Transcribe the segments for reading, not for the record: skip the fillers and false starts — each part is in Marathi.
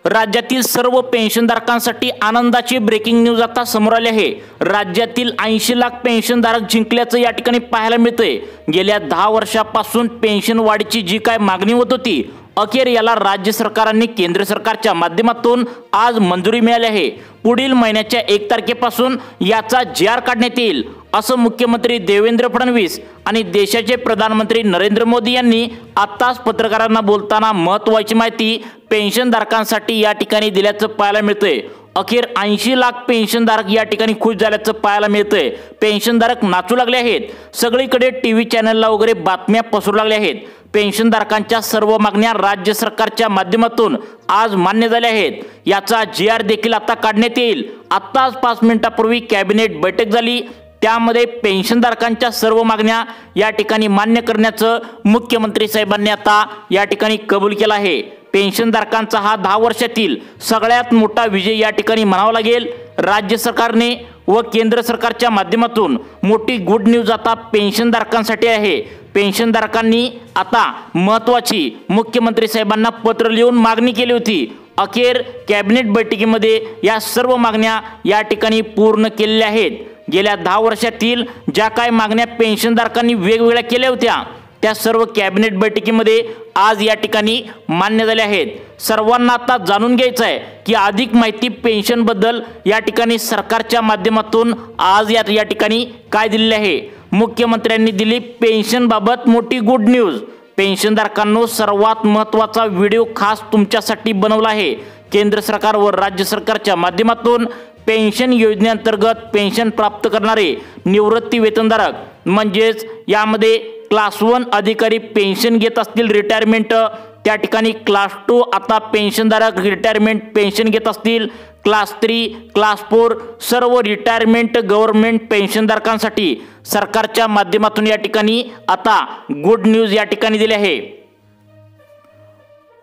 राज्यातील सर्व पेन्शनधारकांसाठी आनंदाची ब्रेकिंग न्यूज आता समोर आली आहे। राज्यातील 80 लाख पेन्शनधारक जिंकल्याचं या ठिकाणी पाहायला मिळतंय। गेल्या 10 वर्षापासून पेन्शन वाढीची जी काय मागणी होत होती, अखेर याला राज्य सरकारांनी केंद्र सरकारच्या माध्यमातून आज मंजुरी मिळाली आहे। पुढील महिन्याच्या 1 तारखेपासून याचा जी.आर. काढण्यात येईल असं मुख्यमंत्री देवेंद्र फडणवीस आणि देशाचे प्रधानमंत्री नरेंद्र मोदी यांनी आताच पत्रकारांना बोलताना महत्त्वाची माहिती पेन्शनधारकांसाठी या ठिकाणी दिल्याचं पाहायला मिळतंय। अखेर 80 लाख पेन्शनधारक या ठिकाणी खुश झाल्याचं पाहायला मिळतंय। पेन्शनधारक नाचू लागले आहेत। सगळीकडे टीव्ही चॅनलला वगैरे बातम्या पसरू लागल्या आहेत। पेन्शनधारकांच्या सर्व मागण्या राज्य सरकारच्या माध्यमातून आज मान्य झाल्या आहेत। याचा जी.आर. देखील आता काढण्यात येईल। आत्ताच 5 मिनिटांपूर्वी कॅबिनेट बैठक झाली, त्यामध्ये पेन्शनधारकांच्या सर्व मागण्या या ठिकाणी मान्य करण्याचं मुख्यमंत्री साहेबांनी आता या ठिकाणी कबूल केलं आहे। पेन्शनधारकांचा हा 10 वर्षातील सगळ्यात मोठा विजय या ठिकाणी म्हणावा लागेल। राज्य सरकारने व केंद्र सरकारच्या माध्यमातून मोठी गुड न्यूज आता पेन्शनधारकांसाठी आहे। पेन्शनधारकांनी आता महत्त्वाची मुख्यमंत्री साहेबांना पत्र लिहून मागणी केली होती। अखेर कॅबिनेट बैठकीमध्ये या सर्व मागण्या या ठिकाणी पूर्ण केलेल्या आहेत। गेल्या 10 वर्षातील ज्या काही मागण्या पेन्शनधारकांनी वेगवेगळ्या केल्या होत्या, त्या सर्व कॅबिनेट बैठकीमध्ये आज या ठिकाणी मान्य झाल्या आहेत। सर्वांना आता जाणून घ्यायचं आहे की अधिक माहिती पेन्शनबद्दल या ठिकाणी सरकारच्या माध्यमातून आज या ठिकाणी काय दिलेले आहे। मुख्यमंत्र्यांनी दिली पेन्शनबाबत मोठी गुड न्यूज। पेन्शनधारकांनो, सर्वात महत्त्वाचा व्हिडिओ खास तुमच्यासाठी बनवला आहे। केंद्र सरकार व राज्य सरकारच्या माध्यमातून पेन्शन योजनेअंतर्गत पेन्शन प्राप्त करणारे निवृत्ती वेतनधारक म्हणजेच यामध्ये क्लास 1 अधिकारी पेन्शन घेत असतील रिटायरमेंट, त्या ठिकाणी क्लास 2 आता पेन्शनधारक रिटायरमेंट पेन्शन घेत असतील, क्लास 3 क्लास 4 सर्व रिटायरमेंट गव्हर्नमेंट पेन्शनधारकांसाठी सरकारच्या माध्यमातून या ठिकाणी आता गुड न्यूज या ठिकाणी दिली आहे।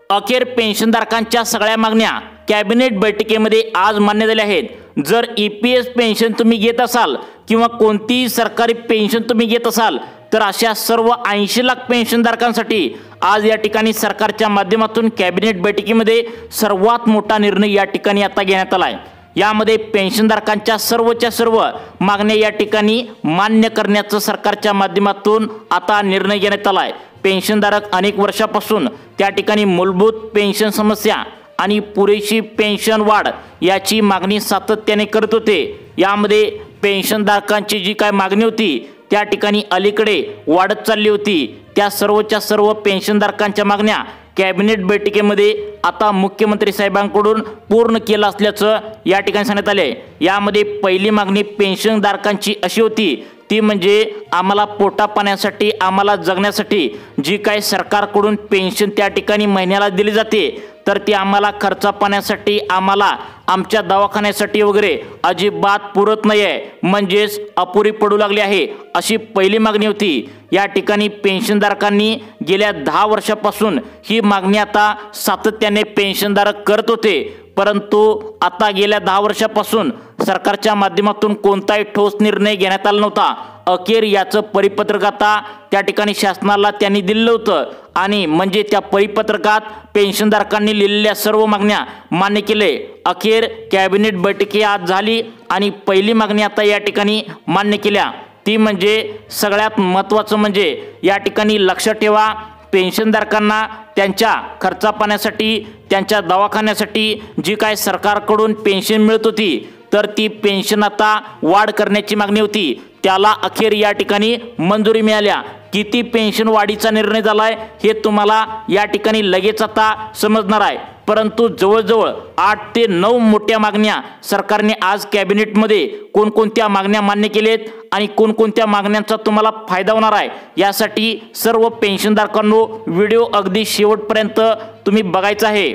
अखेर पेन्शनधारकांच्या सगळ्या मागण्या कॅबिनेट बैठकीमध्ये आज मान्य झाल्या आहेत। जर EPS पेन्शन तुम्ही घेत असाल किंवा कोणतीही सरकारी पेन्शन तुम्ही घेत असाल, तर अशा सर्व 80 लाख पेन्शनधारकांसाठी आज या ठिकाणी सरकारच्या माध्यमातून कॅबिनेट बैठकीमध्ये सर्वात मोठा निर्णय या ठिकाणी आता घेण्यात आला आहे। यामध्ये पेन्शनधारकांच्या सर्वच्या सर्व मागण्या या ठिकाणी मान्य करण्याचं सरकारच्या माध्यमातून आता निर्णय घेण्यात आला आहे। पेन्शनधारक अनेक वर्षापासून त्या ठिकाणी मूलभूत पेन्शन समस्या आणि पुरेशी पेन्शन वाढ याची मागणी सातत्याने करत होते। यामध्ये पेन्शनधारकांची जी काय मागणी होती त्या ठिकाणी अलीकडे वाढत चालली होती। त्या सर्वच्या सर्व पेन्शनधारकांच्या मागण्या कॅबिनेट बैठकीमध्ये आता मुख्यमंत्री साहेबांकडून पूर्ण केलं असल्याचं या ठिकाणी सांगण्यात आले। यामध्ये पहिली मागणी पेन्शनधारकांची अशी होती, ती म्हणजे आम्हाला पोटापाण्यासाठी आम्हाला जगण्यासाठी जी काही सरकारकडून पेन्शन त्या ठिकाणी महिन्याला दिली जाते, तर ती आम्हाला खर्चापाण्यासाठी आम्हाला आमच्या दवाखान्यासाठी वगैरे अजिबात पुरत नाही आहे, म्हणजेच अपुरी पडू लागली आहे, अशी पहिली मागणी होती। या ठिकाणी पेन्शनधारकांनी गेल्या 10 वर्षापासून ही मागणी आता सातत्याने पेन्शनधारक करत होते, परंतु आता गेल्या 10 वर्षापासून सरकारच्या माध्यमातून कोणताही ठोस निर्णय घेण्यात आला नव्हता। अखेर याचं परिपत्रक आता त्या ठिकाणी शासनाला त्यांनी दिलं होतं आणि म्हणजे त्या परिपत्रकात पेन्शनधारकांनी लिहिलेल्या सर्व मागण्या मान्य केले। अखेर कॅबिनेट बैठकी आज झाली आणि पहिली मागणी आता या ठिकाणी मान्य केल्या, ती म्हणजे सगळ्यात महत्त्वाचं म्हणजे या ठिकाणी लक्षात ठेवा, पेन्शनधारकांना त्यांच्या खर्चापाण्यासाठी त्यांच्या दवाखान्यासाठी जी काय सरकारकडून पेन्शन मिळत होती, तर ती पेन्शन आता वाढ करण्याची मागणी होती, त्याला अखेर या ठिकाणी मंजुरी मिळाल्या। किती पेन्शन वाढीचा निर्णय झालाय हे तुम्हाला या ठिकाणी लगेच आता समजणार आहे, परंतु जवळजवळ 8 ते 9 मोठ्या मागण्या सरकारने आज कॅबिनेटमध्ये कोणकोणत्या मागण्या मान्य केलेत आणि कोणकोणत्या मागण्यांचा तुम्हाला फायदा होणार आहे, यासाठी सर्व पेन्शनधारकांनो व्हिडिओ अगदी शेवटपर्यंत तुम्ही बघायचा आहे।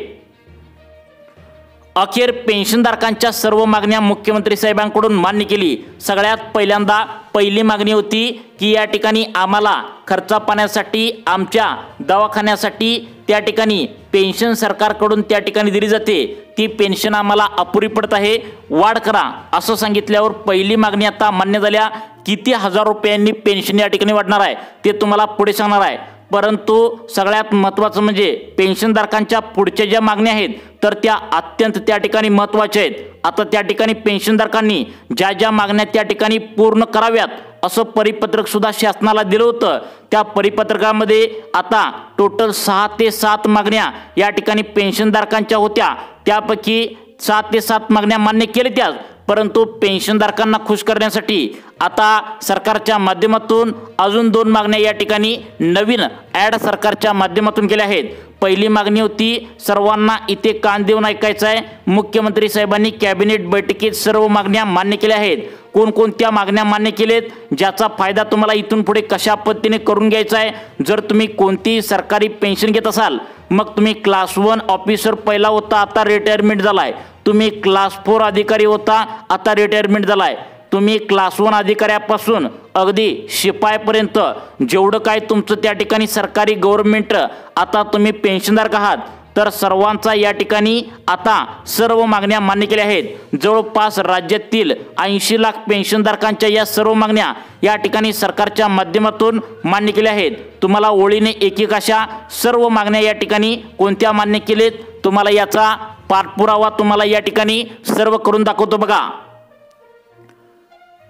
अखेर पेन्शनधारकांच्या सर्व मागण्या मुख्यमंत्री साहेबांकडून मान्य केली। सगळ्यात पहिल्यांदा पहिली मागणी होती की या ठिकाणी आम्हाला खर्चापाण्यासाठी आमच्या दवाखान्यासाठी त्या ठिकाणी पेन्शन सरकारकडून त्या ठिकाणी दिली जाते, ती पेन्शन आम्हाला अपुरी पडत आहे, वाढ करा असं सांगितल्यावर पहिली मागणी आता मान्य झाल्या। किती हजार रुपयांनी पेन्शन या ठिकाणी वाढणार आहे ते तुम्हाला पुढे सांगणार आहे। परंतु सगळ्यात महत्त्वाचं म्हणजे पेन्शनधारकांच्या पुढच्या ज्या मागण्या आहेत तर त्या अत्यंत त्या ठिकाणी महत्त्वाच्या आहेत। आता त्या ठिकाणी पेन्शनधारकांनी ज्या ज्या मागण्या त्या ठिकाणी पूर्ण कराव्यात असं परिपत्रक सुद्धा शासनाला दिलं होतं। त्या परिपत्रकामध्ये आता टोटल 6 ते 7 मागण्या या ठिकाणी पेन्शनधारकांच्या होत्या। त्यापैकी 7 ते 7 मागण्या मान्य केल्या त्याच, परंतु पेन्शनधारकांना खुश करण्यासाठी आता सरकारच्या माध्यमातून अजून 2 मागण्या या ठिकाणी नवीन ॲड सरकारच्या माध्यमातून केल्या आहेत। पहिली मागणी होती, सर्वांना इथे कान देऊन ऐकायचं आहे, मुख्यमंत्री साहेबांनी कॅबिनेट बैठकीत सर्व मागण्या मान्य केल्या आहेत। कोणकोणत्या मागण्या मान्य केलेत, ज्याचा फायदा तुम्हाला इथून पुढे कशा पद्धतीने करून घ्यायचा आहे। जर तुम्ही कोणतीही सरकारी पेन्शन घेत असाल, मग तुम्ही क्लास 1 ऑफिसर पहिला होता, आता रिटायरमेंट झालाय। तुम्ही क्लास 4 अधिकारी होता, आता रिटायरमेंट झालाय। तुम्ही क्लास 1 अधिकाऱ्यापासून अगदी शिपायापर्यंत जेवढं काय तुमचं त्या ठिकाणी सरकारी गव्हर्नमेंट आता तुम्ही पेन्शनधारक आहात, तर सर्वांचा या ठिकाणी आता सर्व मागण्या मान्य केल्या आहेत। जवळपास राज्यातील 80 लाख पेन्शनधारकांच्या या सर्व मागण्या या ठिकाणी सरकारच्या माध्यमातून मान्य केल्या आहेत। तुम्हाला ओळीने एक अशा सर्व मागण्या या ठिकाणी कोणत्या मान्य केलेत, तुम्हाला याचा पाठपुरावा तुम्हाला या ठिकाणी सर्व करून दाखवतो बघा।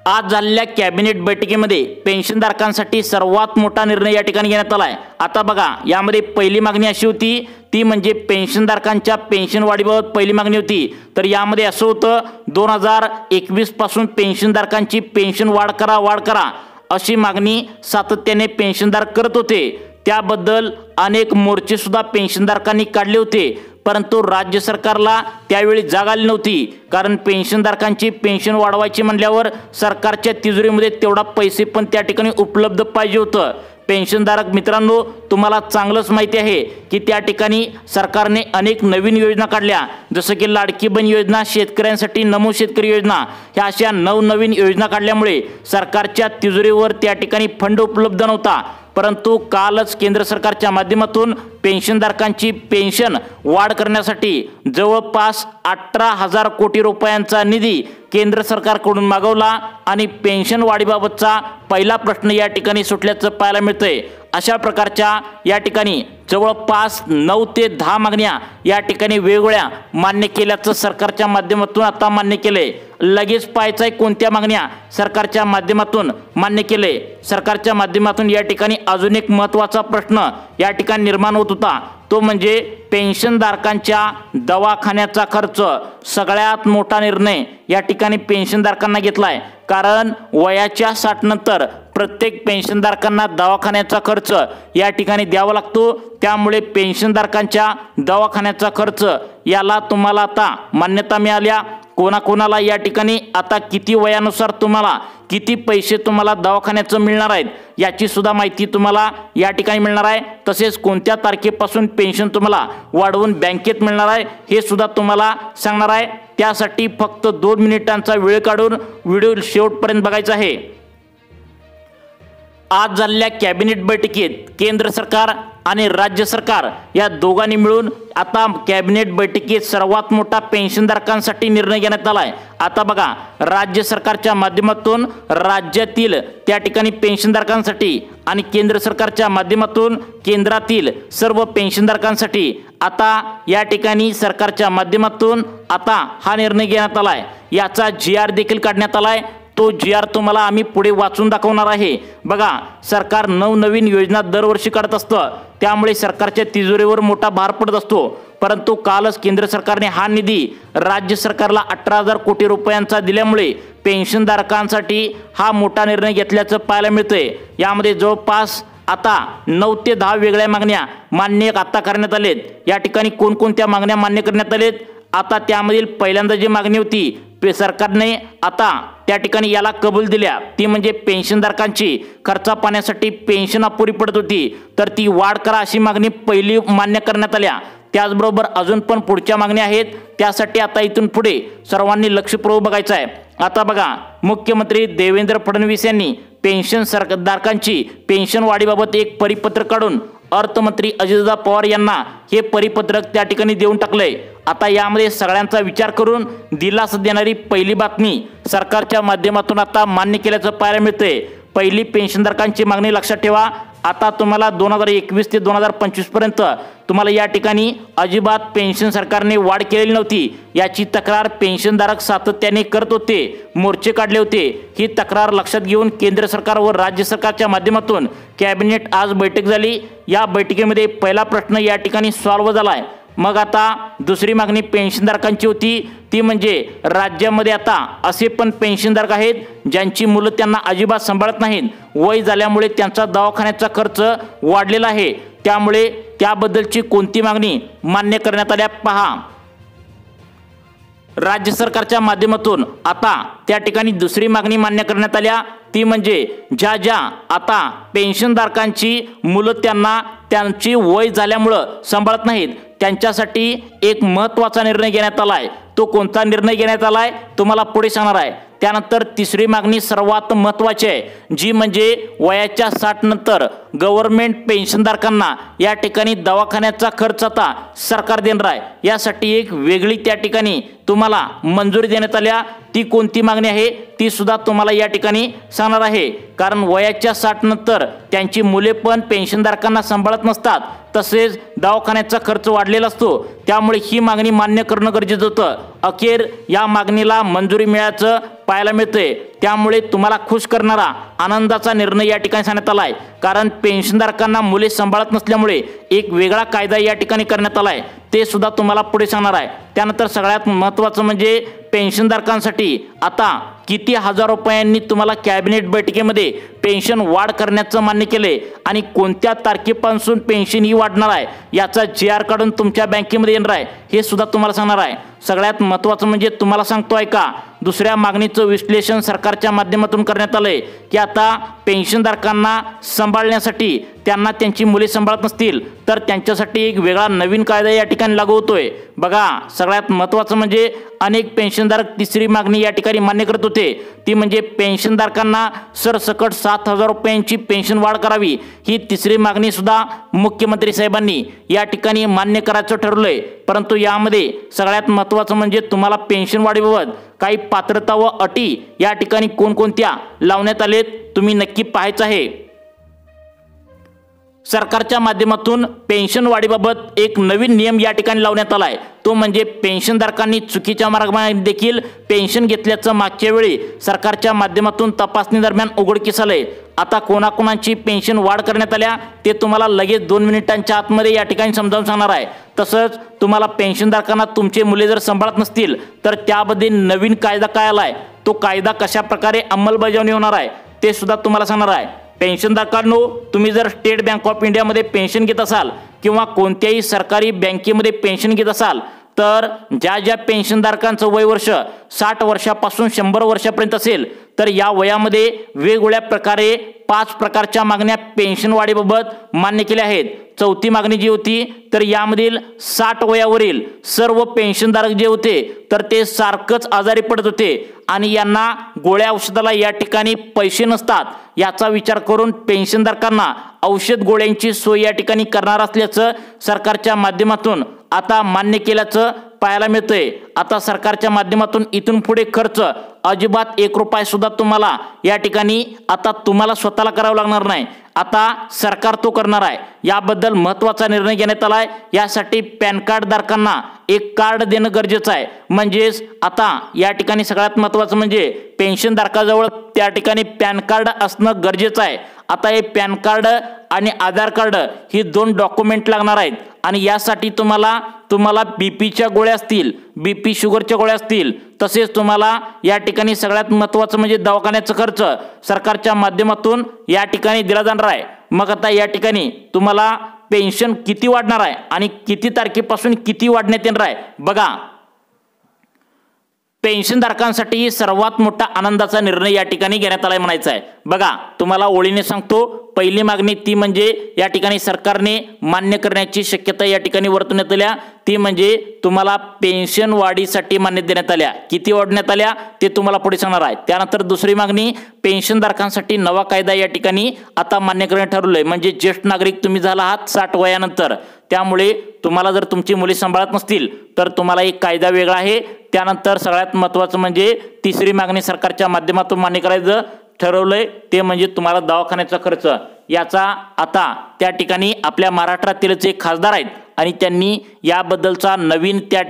आज झालेल्या कॅबिनेट बैठकीमध्ये पेन्शनधारकांसाठी सर्वात मोठा निर्णय या ठिकाणी घेण्यात आलाय। आता बघा, यामध्ये पहिली मागणी अशी होती, ती म्हणजे पेन्शनधारकांच्या पेन्शन वाढीबाबत पहिली मागणी होती। तर यामध्ये असं होतं, 2021 पासून पेन्शनधारकांची पेन्शन वाढ करा अशी मागणी सातत्याने पेन्शनधारक करत होते। त्याबद्दल अनेक मोर्चे सुद्धा पेन्शनधारकांनी काढले होते, परंतु राज्य सरकारला त्यावेळी जाग आली नव्हती। कारण पेन्शनधारकांची पेन्शन वाढवायची म्हणल्यावर सरकारच्या तिजोरीमध्ये तेवढा पैसे पण त्या ठिकाणी उपलब्ध पाहिजे होतं। पेन्शनधारक मित्रांनो, तुम्हाला चांगलंच माहिती आहे की त्या ठिकाणी सरकारने अनेक नवीन योजना काढल्या, जसं की लाडकी बहीण योजना, शेतकऱ्यांसाठी नमो शेतकरी योजना, ह्या अशा नवनवीन योजना काढल्यामुळे सरकारच्या तिजोरीवर त्या ठिकाणी फंड उपलब्ध नव्हता। परंतु कालच केंद्र सरकारच्या माध्यमातून पेन्शनधारकांची पेन्शन वाढ करण्यासाठी जवळपास 18,000 कोटी रुपयांचा निधी केंद्र सरकारकडून मागवला आणि पेन्शन वाढीबाबतचा पहिला प्रश्न या ठिकाणी सुटल्याचं पाहायला मिळतंय। अशा प्रकारच्या या ठिकाणी जवळपास 9 ते 10 मागण्या या ठिकाणी वेगवेगळ्या मान्य केल्याचं सरकारच्या माध्यमातून आता मान्य केले। लगेच पाहायचं आहे कोणत्या मागण्या सरकारच्या माध्यमातून मान्य केले। सरकारच्या माध्यमातून या ठिकाणी अजून एक महत्त्वाचा प्रश्न या ठिकाणी निर्माण होत होता, तो म्हणजे पेन्शनधारकांच्या दवाखान्याचा खर्च। सगळ्यात मोठा निर्णय या ठिकाणी पेन्शनधारकांना घेतलाय, कारण वयाच्या 60 नंतर प्रत्येक पेन्शनधारकांना दवाखान्याचा खर्च या ठिकाणी द्यावा लागतो। त्यामुळे पेन्शनधारकांच्या दवाखान्याचा खर्च याला तुम्हाला आता मान्यता मिळाल्या। कोणाकोणाला या ठिकाणी आता किती वयानुसार तुम्हाला किती पैसे तुम्हाला दवाखान्याचं मिळणार आहेत याची सुद्धा माहिती तुम्हाला या ठिकाणी मिळणार आहे। तसेच कोणत्या तारखेपासून पेन्शन तुम्हाला वाढवून बँकेत मिळणार आहे हे सुद्धा तुम्हाला सांगणार आहे। त्यासाठी फक्त 2 मिनिटांचा वेळ काढून व्हिडिओ शेवटपर्यंत बघायचा आहे। आज झालेल्या कॅबिनेट बैठकीत केंद्र सरकार आणि राज्य सरकार या दोघांनी मिळून आता कॅबिनेट बैठकीत सर्वात मोठा पेन्शनधारकांसाठी निर्णय घेण्यात आलाय। आता बघा, राज्य सरकारच्या माध्यमातून राज्यातील त्या ठिकाणी पेन्शनधारकांसाठी आणि केंद्र सरकारच्या माध्यमातून केंद्रातील सर्व पेन्शनधारकांसाठी आता या ठिकाणी सरकारच्या माध्यमातून आता हा निर्णय घेण्यात आलाय। याचा GR देखील काढण्यात आलाय। तो GR तुम्हाला आम्ही पुढे वाचून दाखवणार आहे। बघा, सरकार नवनवीन योजना दरवर्षी काढत असतं, त्यामुळे सरकारच्या तिजोरीवर मोठा भार पडत असतो। परंतु कालच केंद्र सरकारने हा निधी राज्य सरकारला 18,000 कोटी रुपयांचा दिल्यामुळे पेन्शनधारकांसाठी हा मोठा निर्णय घेतल्याचं पाहायला मिळतंय। यामध्ये जवळपास आता 9 ते 10 वेगळ्या मागण्या मान्य आता करण्यात आलेत। या ठिकाणी कोणकोणत्या मागण्या मान्य करण्यात आलेत, आता त्यामधील पहिल्यांदा जी मागणी होती सरकारने आता त्या ठिकाणी याला कबूल दिल्या, ती म्हणजे पेन्शनधारकांची खर्चा पाण्यासाठी पेन्शन अपुरी पडत होती, तर ती वाढ करा अशी मागणी पहिली मान्य करण्यात आल्या। त्याचबरोबर अजून पण पुढच्या मागण्या आहेत, त्यासाठी आता इथून पुढे सर्वांनी लक्षपूर्वक बघायचं आहे। आता बघा, मुख्यमंत्री देवेंद्र फडणवीस यांनी पेन्शनधारकांची पेन्शन वाढीबाबत एक परिपत्रक काढून अर्थमंत्री अजितदादा पवार यांना हे परिपत्रक त्या ठिकाणी देऊन टाकलंय। आता यामध्ये सगळ्यांचा विचार करून दिलासा देणारी पहिली बातमी सरकारच्या माध्यमातून आता मान्य केल्याचं पाहायला मिळतंय। पहिली पेन्शनधारकांची मागणी लक्षात ठेवा, आता तुम्हाला 2021 ते 2025 पर्यंत तुम्हाला या ठिकाणी अजिबात पेन्शन सरकारने वाढ केलेली नव्हती। याची तक्रार पेन्शनधारक सातत्याने करत होते, मोर्चे काढले होते। ही तक्रार लक्षात घेऊन केंद्र सरकार व राज्य सरकारच्या माध्यमातून कॅबिनेट आज बैठक झाली। या बैठकीमध्ये पहिला प्रश्न या ठिकाणी सॉल्व्ह झाला आहे। मग आता दुसरी मागणी पेन्शनधारकांची होती, ती म्हणजे राज्यामध्ये आता असे पण पेन्शनधारक आहेत ज्यांची मुलं त्यांना अजिबात सांभाळत नाहीत। वय झाल्यामुळे त्यांचा दवाखान्याचा खर्च वाढलेला आहे, त्यामुळे त्याबद्दलची कोणती मागणी मान्य करण्यात आल्या पहा। राज्य सरकारच्या माध्यमातून आता त्या ठिकाणी दुसरी मागणी मान्य करण्यात आल्या, ती म्हणजे ज्या आता पेन्शनधारकांची मुलं त्यांना त्यांची वय झाल्यामुळं सांभाळत नाहीत त्यांच्यासाठी एक महत्त्वाचा निर्णय घेण्यात आलाय। तो कोणता निर्णय घेण्यात आलाय तुम्हाला पुढे सांगणार आहे। त्यानंतर तिसरी मागणी सर्वात महत्त्वाची आहे, जी म्हणजे वयाच्या 60 नंतर गव्हर्नमेंट पेन्शनधारकांना या ठिकाणी दवाखान्याचा खर्च आता सरकार देणार आहे। यासाठी एक वेगळी त्या ठिकाणी तुम्हाला मंजुरी देण्यात आल्या। ती कोणती मागणी आहे ती सुद्धा तुम्हाला या ठिकाणी सांगणार आहे, कारण वयाच्या 60 नंतर त्यांची मुले पण पेन्शनधारकांना सांभाळत नसतात, तसेच दवाखान्याचा खर्च वाढलेला असतो, त्यामुळे ही मागणी मान्य करणं गरजेचं होतं। अखेर या मागणीला मंजुरी मिळाल्याचं पाहायला मिळते, त्यामुळे तुम्हाला खुश करणारा आनंदाचा निर्णय या ठिकाणी सांगण्यात आलाय। कारण पेन्शनधारकांना मुले सांभाळत नसल्यामुळे एक वेगळा कायदा या ठिकाणी करण्यात आलाय, ते सुद्धा तुम्हाला पुढे सांगणार आहे। त्यानंतर सगळ्यात महत्त्वाचं म्हणजे पेन्शनधारकांसाठी आता किती हजार रुपयांनी तुम्हाला कॅबिनेट बैठकीमध्ये पेन्शन वाढ करण्याचं मान्य केले आणि कोणत्या तारखेपासून पेन्शन ही वाढणार आहे याचा GR काढून तुमच्या बँकेमध्ये येणार आहे, हे सुद्धा तुम्हाला सांगणार आहे। सगळ्यात महत्त्वाचं म्हणजे तुम्हाला सांगतो ऐका, दुसऱ्या मागणीचं विश्लेषण सरकारच्या माध्यमातून करण्यात आलंय की आता पेन्शनधारकांना सांभाळण्यासाठी त्यांना त्यांची मुले सांभाळत नसतील तर त्यांच्यासाठी एक वेगळा नवीन कायदा या ठिकाणी लागू होतोय। बघा, सगळ्यात महत्त्वाचं म्हणजे अनेक पेन्शनधारक तिसरी मागणी या ठिकाणी मान्य करत होते, ती म्हणजे पेन्शनधारकांना सरसकट 7,000 रुपयांची पेन्शन वाढ करावी। ही तिसरी मागणी सुद्धा मुख्यमंत्री साहेबांनी या ठिकाणी मान्य करायचं ठरवलंय। परंतु यामध्ये सगळ्यात महत्त्वाचं म्हणजे तुम्हाला पेन्शन वाढीबाबत काही पात्रता व अटी या ठिकाणी कोणकोणत्या लावण्यात आलेत तुम्ही नक्की पाहायचं आहे। सरकारच्या माध्यमातून पेन्शन वाढीबाबत एक नवीन नियम या ठिकाणी लावण्यात आलाय, तो म्हणजे पेन्शनधारकांनी चुकीच्या मार्गाने देखील पेन्शन घेतल्याचं मागच्या वेळी सरकारच्या माध्यमातून तपासणी दरम्यान उघडकीस आलंय। आता कोणाकोणाची पेन्शन वाढ करण्यात आल्या ते तुम्हाला लगेच 2 मिनिटांच्या आतमध्ये या ठिकाणी समजावून सांगणार आहे। तसंच तुम्हाला पेन्शनधारकांना तुमचे मुले जर सांभाळत नसतील तर त्याबद्दल नवीन कायदा काय आलाय, तो कायदा कशा प्रकारे अंमलबजावणी होणार आहे ते सुद्धा तुम्हाला सांगणार आहे। पेन्शनधारकांनो, तुम्ही जर स्टेट बँक ऑफ इंडियामध्ये पेन्शन घेत असाल किंवा कोणत्याही सरकारी बँकेमध्ये पेन्शन घेत असाल तर ज्या पेन्शनधारकांचं वय वर्ष 60 वर्षापासून 100 वर्षापर्यंत असेल तर या वयामध्ये वेगवेगळ्या प्रकारे 5 प्रकारच्या मागण्या पेन्शन वाढीबाबत मान्य केल्या आहेत। चौथी मागणी जी होती तर यामधील 60 वयावरील सर्व पेन्शनधारक जे होते तर ते सारखंच आजारी पडत होते आणि यांना गोळ्या औषधाला या ठिकाणी पैसे नसतात, याचा विचार करून पेन्शनधारकांना औषध गोळ्यांची सोय या ठिकाणी करणार असल्याचं सरकारच्या माध्यमातून आता मान्य केल्याचं पाहायला मिळतंय। आता सरकारच्या माध्यमातून इथून पुढे खर्च अजिबात 1 रुपया सुद्धा तुम्हाला या ठिकाणी आता तुम्हाला स्वतःला करावं लागणार नाही, आता सरकार तो करणार आहे। याबद्दल महत्त्वाचा निर्णय घेण्यात आलाय। यासाठी पॅन कार्ड धारकांना एक कार्ड देणं गरजेचं आहे। म्हणजेच आता या ठिकाणी सगळ्यात महत्त्वाचं म्हणजे पेन्शनधारकाजवळ त्या ठिकाणी पॅन कार्ड असणं गरजेचं आहे। आता हे पॅन कार्ड आणि आधार कार्ड ही 2 डॉक्युमेंट लागणार आहेत आणि यासाठी तुम्हाला बीपीच्या गोळ्या असतील, बीपी शुगरच्या गोळ्या असतील, तसेच तुम्हाला या ठिकाणी सगळ्यात महत्त्वाचं म्हणजे दवाखान्याचा खर्च सरकारच्या माध्यमातून या ठिकाणी दिला जाणार आहे। मग आता या ठिकाणी तुम्हाला पेन्शन किती वाढणार आहे आणि किती तारखेपासून किती वाढण्यात येणार आहे बघा। पेन्शनधारकांसाठी सर्वात मोठा आनंदाचा निर्णय या ठिकाणी घेण्यात आलाय म्हणायचा आहे। बघा, तुम्हाला ओळीने सांगतो, पहिली मागणी ती म्हणजे या ठिकाणी सरकारने मान्य करण्याची शक्यता या ठिकाणी वर्तवण्यात आल्या, ती म्हणजे तुम्हाला पेन्शन वाढीसाठी मान्यता देण्यात आल्या। किती वाढण्यात आल्या ते तुम्हाला पुढे सांगणार आहे। त्यानंतर दुसरी मागणी पेन्शनधारकांसाठी नवा कायदा या ठिकाणी आता मान्य करण्यात ठरवलंय, म्हणजे ज्येष्ठ नागरिक तुम्ही झाला आहात 60 वयानंतर, त्यामुळे तुम्हाला जर तुमची मुले सांभाळत नसतील तर तुम्हाला एक कायदा वेगळा आहे। त्यानंतर सगळ्यात महत्त्वाचं म्हणजे तिसरी मागणी सरकारच्या माध्यमातून मान्य करायचं ठरवलंय, ते म्हणजे तुम्हाला दवाखान्याचा खर्च याचा आता त्या ठिकाणी आपल्या महाराष्ट्रातीलच एक खासदार आहेत आणि त्यांनी याबद्दलचा नवीन त्या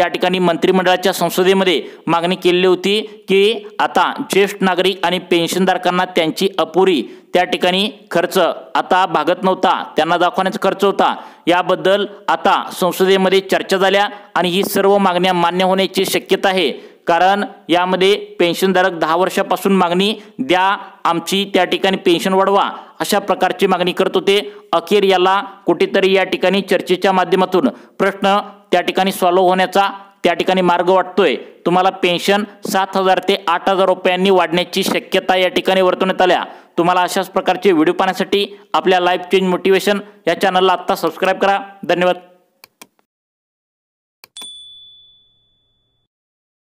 ठिकाणी मंत्रिमंडळाच्या संसदेमध्ये मागणी केलेली होती की आता ज्येष्ठ नागरिक आणि पेन्शनधारकांना त्यांची अपुरी त्या ठिकाणी खर्च आता भागत नव्हता, त्यांना दाखवण्याचा खर्च होता, याबद्दल आता संसदेमध्ये चर्चा झाल्या आणि ही सर्व मागण्या मान्य होण्याची शक्यता आहे। कारण यामध्ये पेन्शनधारक 10 वर्षापासून मागणी द्या, आमची त्या ठिकाणी पेन्शन वाढवा अशा प्रकारची मागणी करत होते। अखेर याला कुठेतरी या ठिकाणी चर्चेच्या माध्यमातून प्रश्न त्या ठिकाणी सॉल्व्ह होण्याचा त्या ठिकाणी मार्ग वाटतोय। तुम्हाला पेन्शन 7,000 ते 8,000 रुपयांनी वाढण्याची शक्यता या ठिकाणी वर्तवण्यात आल्या। तुम्हाला अशाच प्रकारचे व्हिडिओ पाहण्यासाठी आपल्या लाईफ चेंज मोटिवेशन या चॅनलला आत्ता सबस्क्राईब करा। धन्यवाद।